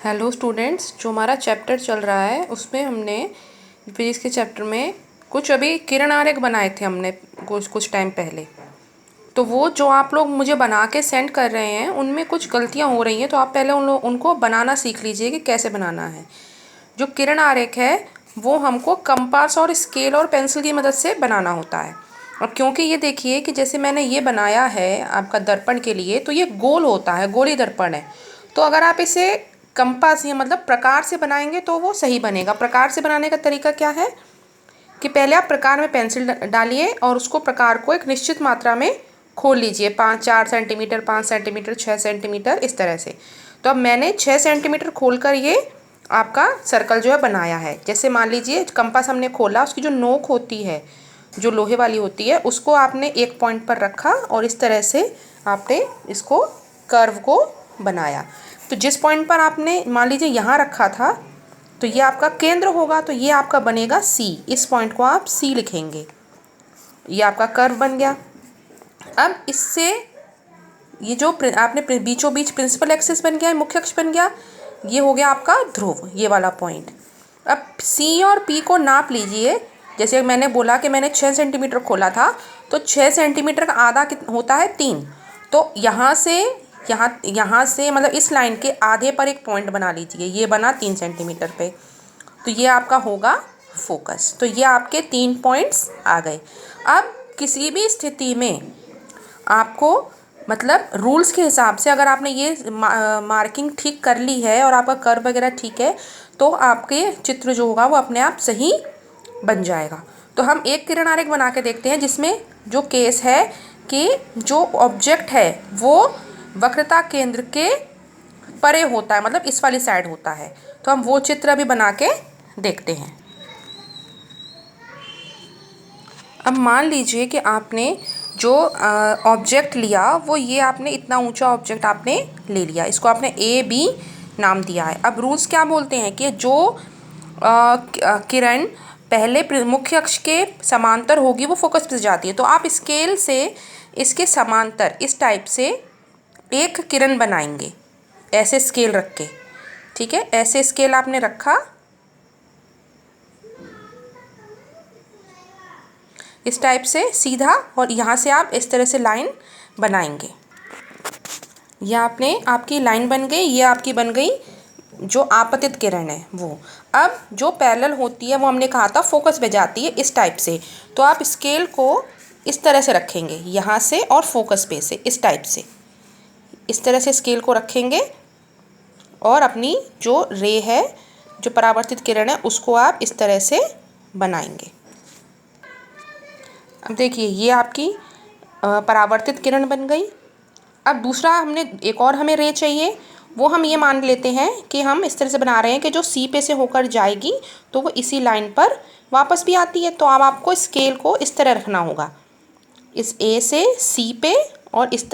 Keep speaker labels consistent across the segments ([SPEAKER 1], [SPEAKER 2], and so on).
[SPEAKER 1] Hello students, जो हमारा chapter चल रहा है उसमें हमने फिजिक्स के चैप्टर में कुछ अभी किरण आरेख बनाए थे हमने कुछ टाइम पहले। तो वो जो आप लोग मुझे बना के सेंड कर रहे हैं उनमें कुछ गलतियां हो रही हैं, तो आप पहले उनको बनाना सीख लीजिए कि कैसे बनाना है। जो किरण आरेख है वो हमको कंपास और स्केल और पेंसिल की मदद से बनाना होता है। और क्योंकि ये देखिए कि जैसे मैंने ये बनाया है आपका दर्पण के लिए, तो ये गोल होता है, गोली दर्पण है। तो अगर आप इसे कंपास या मतलब प्रकार से बनाएंगे तो वो सही बनेगा। प्रकार से बनाने का तरीका क्या है कि पहले आप प्रकार में पेंसिल डालिए और उसको प्रकार को एक निश्चित मात्रा में खोल लीजिए, 4 सेंटीमीटर, 5 सेंटीमीटर, 6 सेंटीमीटर, इस तरह से। तो अब मैंने 6 सेंटीमीटर खोलकर ये आपका सर्कल जो है बनाया है। जैसे मान लीजिए कंपास हमने खोला, उसकी जो नोक होती है, जो लोहे वाली होती है, उसको आपने एक पॉइंट पर रखा और इस तरह से आपने इसको कर्व को बनाया। तो जिस पॉइंट पर आपने मान लीजिए यहाँ रखा था तो ये आपका केंद्र होगा, तो ये आपका बनेगा सी। इस पॉइंट को आप सी लिखेंगे। ये आपका कर्व बन गया। अब इससे ये जो आपने बीचों बीच प्रिंसिपल एक्सिस बन गया, मुख्य अक्ष बन गया, ये हो गया आपका ध्रुव, ये वाला पॉइंट। अब सी और पी को नाप लीजिए। जैसे मैंने बोला कि मैंने 6 सेंटीमीटर खोला था, तो 6 सेंटीमीटर का आधा होता है 3। तो यहाँ से मतलब इस लाइन के आधे पर एक पॉइंट बना लीजिए। ये बना 3 सेंटीमीटर पे, तो ये आपका होगा फोकस। तो ये आपके 3 पॉइंट्स आ गए। अब किसी भी स्थिति में आपको मतलब रूल्स के हिसाब से अगर आपने ये मार्किंग ठीक कर ली है और आपका कर्व वगैरह ठीक है, तो आपके चित्र जो होगा वो अपने आप सही बन जाएगा। तो हम एक किरण आरेख बना के देखते हैं जिसमें जो केस है कि जो ऑब्जेक्ट है वो वक्रता केंद्र के परे होता है, मतलब इस वाली साइड होता है। तो हम वो चित्र अभी बना के देखते हैं। अब मान लीजिए कि आपने जो ऑब्जेक्ट लिया वो ये आपने इतना ऊंचा ऑब्जेक्ट आपने ले लिया, इसको आपने ए बी नाम दिया है। अब रूल्स क्या बोलते हैं कि जो किरण पहले मुख्य अक्ष के समांतर होगी वो फोकस पे जाती है। तो आप स्केल से इसके समांतर इस टाइप से एक किरण बनाएंगे, ऐसे स्केल रख के। ठीक है, ऐसे स्केल आपने रखा, इस टाइप से सीधा, और यहाँ से आप इस तरह से लाइन बनाएंगे। यह आपकी लाइन बन गई, ये आपकी बन गई जो आपतित किरण है वो। अब जो पैरेलल होती है वो हमने कहा था फोकस पे जाती है इस टाइप से। तो आप स्केल को इस तरह से रखेंगे, यहाँ से और फोकस पे से इस टाइप से, इस तरह से स्केल को रखेंगे और अपनी जो रे है, जो परावर्तित किरण है, उसको आप इस तरह से बनाएंगे। अब देखिए ये आपकी परावर्तित किरण बन गई। अब दूसरा एक और हमें रे चाहिए, वो हम ये मान लेते हैं कि हम इस तरह से बना रहे हैं कि जो सी पे से होकर जाएगी तो वो इसी लाइन पर वापस भी आती है। तो अब आपको स्केल को इस तरह रखना होगा, इस ए से सी पे, और इस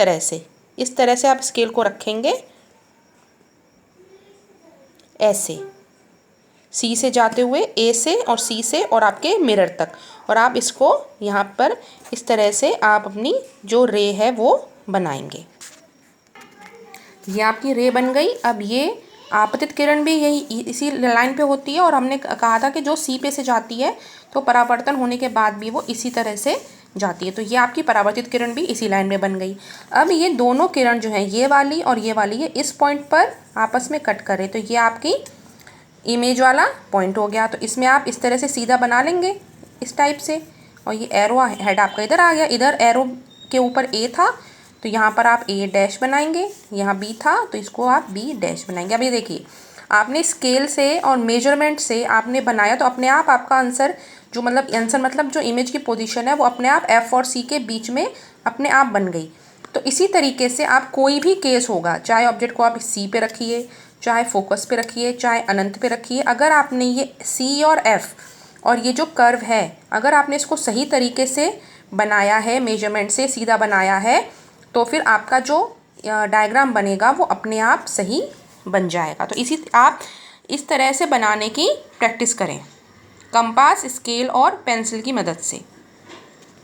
[SPEAKER 1] तरह से आप स्केल को रखेंगे ऐसे, सी से जाते हुए ए से और सी से और आपके मिरर तक। और आप इसको यहाँ पर इस तरह से आप अपनी जो रे है वो बनाएंगे। ये आपकी रे बन गई। अब ये आपतित किरण भी यही इसी लाइन पे होती है, और हमने कहा था कि जो सी पे से जाती है तो परावर्तन होने के बाद भी वो इसी तरह से जाती है। तो ये आपकी परावर्तित किरण भी इसी लाइन में बन गई। अब ये दोनों किरण जो है, ये वाली और ये वाली, ये इस पॉइंट पर आपस में कट करे, तो ये आपकी इमेज वाला पॉइंट हो गया। तो इसमें आप इस तरह से सीधा बना लेंगे इस टाइप से, और ये एरो हेड आपका इधर आ गया। इधर एरो के ऊपर ए था तो यहाँ पर आप ए डैश बनाएंगे, यहाँ बी था तो इसको आप बी डैश बनाएंगे। अब ये देखिए आपने स्केल से और मेजरमेंट से आपने बनाया, तो अपने आप आपका आंसर जो मतलब जो इमेज की पोजीशन है वो अपने आप एफ और सी के बीच में अपने आप बन गई। तो इसी तरीके से आप कोई भी केस होगा, चाहे ऑब्जेक्ट को आप सी पे रखिए, चाहे फोकस पे रखिए, चाहे अनंत पे रखिए, अगर आपने ये सी और एफ और ये जो कर्व है, अगर आपने इसको सही तरीके से बनाया है, मेजरमेंट से सीधा बनाया है, तो फिर आपका जो डायग्राम बनेगा वो अपने आप सही बन जाएगा। तो आप इस तरह से बनाने की प्रैक्टिस करें कंपास, स्केल और पेंसिल की मदद से।